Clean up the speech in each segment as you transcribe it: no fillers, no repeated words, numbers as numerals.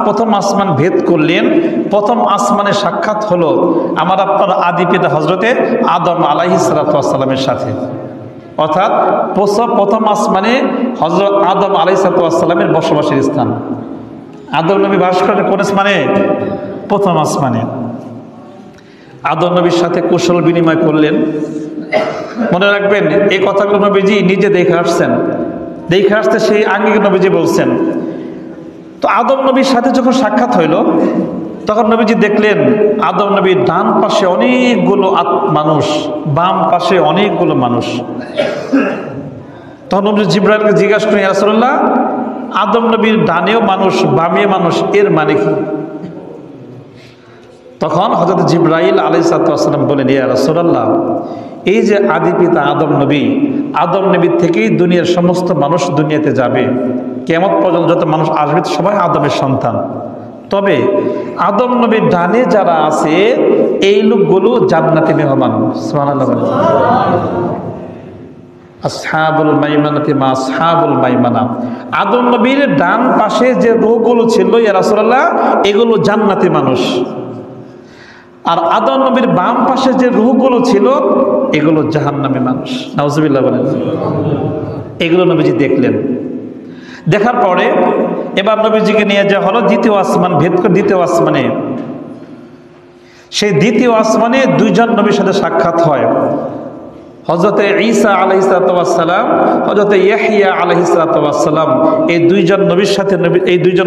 প্রথম আসমান ভেদ করলেন, প্রথম আসমানে সাক্ষাৎ হলো আমার আপনার আদি পিতা হজরতে আদম আলাইহিস সালাতু ওয়াস সালামের সাথে। অর্থাৎ প্রথম আসমানে হজরত আদম আলাইহিস সালাতু ওয়াস সালামের বসবাসের স্থান। আদম নবী বাস করেন কোন আসমানে? প্রথম আসমানে। আদম নবীর সাথে কুশল বিনিময় করলেন। মনে রাখবেন এই কথাগুলো নবীজি নিজে দেখে আসছেন, দেখে আসতে সেই আঙ্গিক নবীজি বলছেন। তো আদম নবীর সাথে যখন সাক্ষাৎ হইল তখন নবীজি দেখলেন আদম নবীর ডান পাশে অনেকগুলো মানুষ, বাম পাশে অনেকগুলো মানুষ। তখন নবী জিবরাইলকে জিজ্ঞাসা করেন, ইয়া রাসূলুল্লাহ, আদম নবীর ডানেও মানুষ বামে মানুষ, এর মানে কি? তখন হযরত জিবরাইল আলাইহিস সালাম বলেন, ইয়া রাসূলুল্লাহ, এই যে আদি পিতা আদম নবীর থেকেই দুনিয়ার সমস্ত মানুষ দুনিয়াতে যাবে, কিয়ামত পর্যন্ত যত মানুষ আসবে সবাই আদমের সন্তান। তবে আদম নবীর ডানে যারা আছে এই লোকগুলো জান্নাতি মেহমান। সুবহানাল্লাহ। আসহাবুল মাইমানাতি মা আসহাবুল মাইমানা, আদম নবীর ডান পাশে যে রূহগুলো ছিল ইয়া রাসূলুল্লাহ এগুলো জান্নাতি মানুষ, আর আদম নবীর বাম পাশে যে রূহগুলো ছিল এগুলো জাহান্নামী মানুষ। নাউজুবিল্লাহ বলেন। এগুলো নবীজি দেখলেন। দেখার পরে এবার নবীজিকে নিয়ে যাওয়া হলো দ্বিতীয় আসমান ভেদ করে। দ্বিতীয় আসমানে, সেই দ্বিতীয় আসমানে দুইজন নবীর সাথে সাক্ষাৎ হয়, হযরতে ঈসা আলাইহিস সালাম, হযরতে ইয়াহইয়া আলাইহিস সালাম। এই দুইজন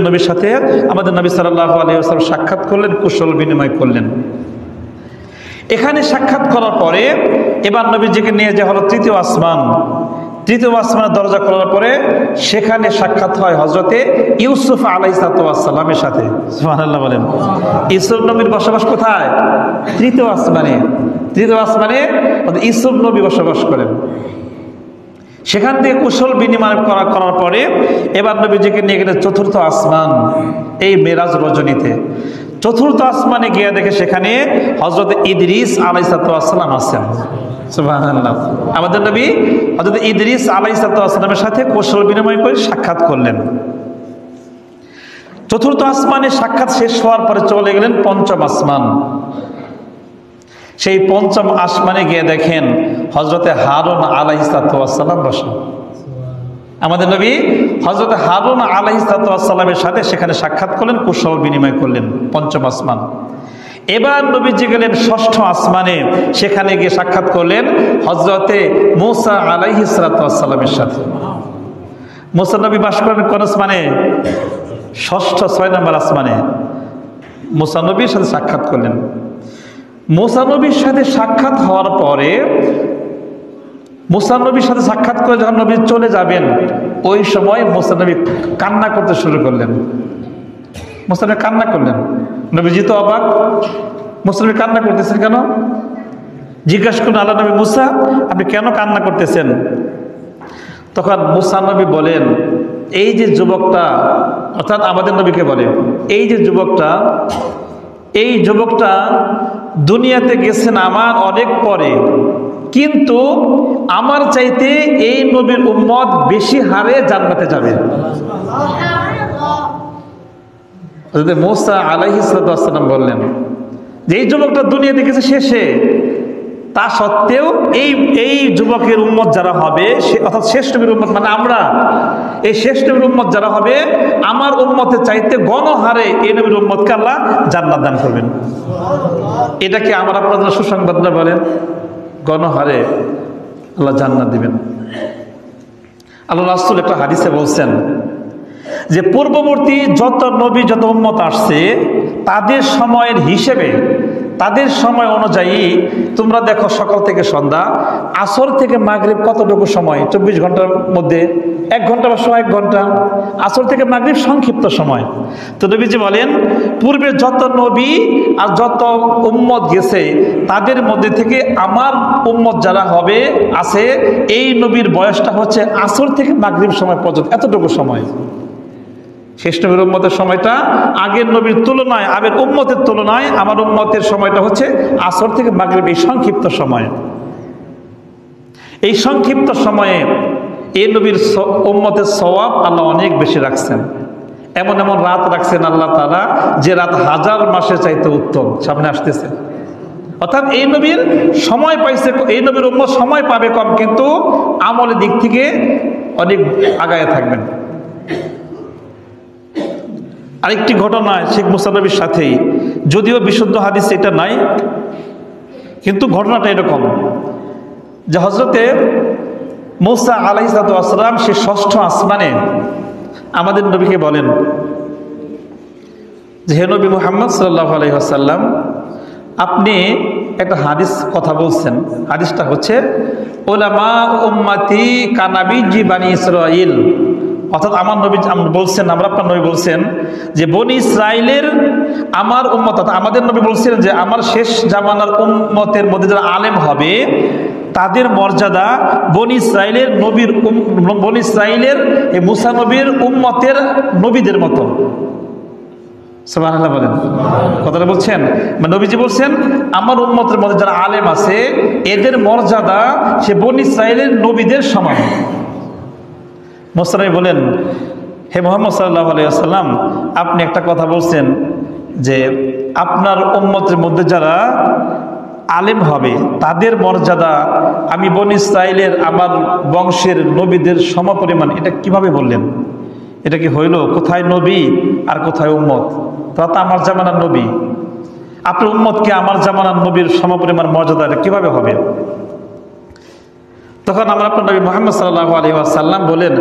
নবীর সাথে আমাদের নবী সাল্লাল্লাহু আলাইহি ওয়াসাল্লাম সাক্ষাৎ করলেন, কুশল বিনিময় করলেন। এখানে সাক্ষাৎ করার পরে এবার নবীজিকে নিয়ে যাওয়া হলো তৃতীয় আসমান। তৃতীয় আসমানের দরজা খোলার পরে সেখানে সাক্ষাৎ হয় হযরতে ইউসুফ আলাইহিস সালামের সাথে। সুবহানাল্লাহ বলেন। ইউসুফ নবীর বসবাস কোথায়? তৃতীয় আসমানে। তৃতীয় আসমানে ইউসুফ নবী বসবাস করেন। সেখান থেকে কুশল বিনিময় করার পরে এবার নবীজিকে নিয়ে গেলেন চতুর্থ আসমান, এই মেরাজ রজনীতে। চতুর্থ আসমানে গিয়ে দেখে সেখানে হযরত ইদ্রিস আলাইহিস সালাম আছেন। সুবহানাল্লাহ। আমাদের নবী হযরত ইদ্রিস আলাইহিস সালামের সাথে কুশল বিনিময় করে সাক্ষাৎ করলেন। চতুর্থ আসমানে সাক্ষাৎ শেষ হওয়ার পরে চলে গেলেন পঞ্চম আসমান। সেই পঞ্চম আসমানে গিয়ে দেখেন হযরতে হারুন আলাইহিস সালাম বসা। আমাদের নবী হযরতে হারুন আলাইহিস সালামের সাথে সেখানে সাক্ষাৎ করলেন, কুশল বিনিময় করলেন। পঞ্চম আসমান। এবার নবীজি গেলেন ষষ্ঠ আসমানে, সেখানে গিয়ে সাক্ষাৎ করলেন হযরতে মূসা আলাইহিস সালামের সাথে। মূসা নবী বাস করেন কোন আসমানে? ষষ্ঠ 6 নম্বর আসমানে। মূসা নবীর সাথে সাক্ষাৎ করলেন। মূসা নবীর সাথে সাক্ষাৎ হওয়ার পরে মূসা নবীর সাথে সাক্ষাৎ করে যখন নবী চলে যাবেন ওই সময় মূসা নবী কান্না করতে শুরু করলেন। মূসা নবী কান্না করলেন। নবীজি তো অবাক, মূসা নবী কান্না করতেছেন কেন? জিজ্ঞাসা করলেন, আল্লাহ নবী মূসা, আপনি কেন কান্না করতেছেন? তখন মূসা নবী বলেন, এই যে যুবকটা, অর্থাৎ আমাদের নবীকে বলেন, এই যে যুবকটা দুনিয়াতে গেছেন আমার অনেক পরে, কিন্তু আমার চাইতে এই নবীর উম্মত বেশি হারে জান্নাতে যাবে। হযরত মূসা আলাইহিস সালাম বললেন যে এই যুবকটা দুনিয়াতে গেছে শেষে, তা সত্ত্বেও এই যুবকের উম্মত যারা হবে, অর্থাৎ শেষ নবীর উম্মত মানে আমরা, এই শেষ নবীর উম্মত যারা হবে আমার উম্মতের চাইতে গণহারে এই নবীর উম্মতকে আল্লাহ জান্নাত দান করবেন। এটা কি আমার আপনাদের সুসংবাদ না? বলেন, গণহারে আল্লাহ জান্নাত দিবেন। আল্লাহ রাসূল একটা হাদিসে বলছেন যে পূর্ববর্তী যত নবী যত উম্মত আসছে তাদের সময়ের হিসেবে, তাদের সময় অনুযায়ী তোমরা দেখো সকাল থেকে সন্ধ্যা, আসর থেকে মাগরিব কতটুকু সময়? 24 ঘন্টার মধ্যে 1 ঘন্টা বা 1.5 ঘন্টা। আসর থেকে মাগরিব সংক্ষিপ্ত সময়। তো নবীজি বলেন পূর্বে যত নবী আর যত উম্মত গেছে তাদের মধ্যে থেকে আমার উম্মত যারা হবে আছে, এই নবীর বয়সটা হচ্ছে আসর থেকে মাগরিব সময় পর্যন্ত, এতটুকু সময়। শেষ নবীর উম্মতের সময়টা আগের নবীর তুলনায়, আগের উম্মতের তুলনায় আমার উম্মতের সময়টা হচ্ছে আসর থেকে মাগরিব, এই সংক্ষিপ্ত সময়। এই সংক্ষিপ্ত সময়ে এই নবীর উম্মতের সওয়াব আল্লাহ অনেক বেশি রাখছেন। এমন এমন রাত রাখছেন আল্লাহ তাআলা যে রাত হাজার মাসের চাইতে উত্তম সামনে আসতেছে। অর্থাৎ এই নবীর সময় পাইছে, এই নবীর উম্মত সময় পাবে কম, কিন্তু আমলের দিক থেকে অনেক আগায় থাকবেন। আরেকটি ঘটনা শেখ মুসা নবীর সাথেই, যদিও বিশুদ্ধ হাদিস এটা নাই, কিন্তু ঘটনাটা এরকম যে হযরতে মূসা আলাইহিস সালাম সে ষষ্ঠ আসমানে আমাদের নবীকে বলেন যে হে নবী মুহাম্মদ সাল্লাল্লাহু আলাইহি ওয়াসাল্লাম, আপনি একটা হাদিস কথা বলছেন, হাদিসটা হচ্ছে উলামা উম্মতি কানাবিজি বানি ইসরাইল, অর্থাৎ আমার নবী বলছেন, আমরা আপনার নবী বলছেন যে বনি ইসরাইলের আমার উম্মত, আমাদের নবী বলছিলেন যে আমার শেষ জামানার উম্মতের মধ্যে যারা আলেম হবে তাদের মর্যাদা বনি ইসরাইলের নবীর বনি ইসরাইলের এই মুসা নবীর উম্মতের নবীদের মতো। সুবহানাল্লাহ বলেন, কথাটা বলছেন নবীজি বলছেন আমার উম্মতের মধ্যে যারা আলেম আছে এদের মর্যাদা সে বনি ইসরাইলের নবীদের সমান। মুসা নবী বলেন, হে মুহাম্মদ সাল্লাল্লাহু আলাইহি ওয়াসাল্লাম, আপনি একটা কথা বলছেন যে আপনার উম্মতের মধ্যে যারা আলেম হবে তাদের মর্যাদা আমি বনি ইসরাইলের আমার বংশের নবীদের সমপরিমাণ। এটা কিভাবে বললেন? এটা কি হইল? কোথায় নবী আর কোথায় উম্মত? তা তো আমার জামানার নবী, আপনার উম্মতকে আমার জামানার নবীর সমপরিমাণ মর্যাদা, এটা কিভাবে হবে? তখন আমরা আপনার নবী মুহাম্মদ সাল্লাল্লাহু আলাইহি ওয়াসাল্লাম বলেন,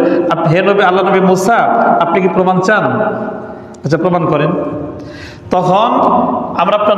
হে নবী, আল্লাহ নবী মুসা, আপনি কি প্রমাণ চান? আচ্ছা প্রমাণ করেন। তখন আমরা আপনার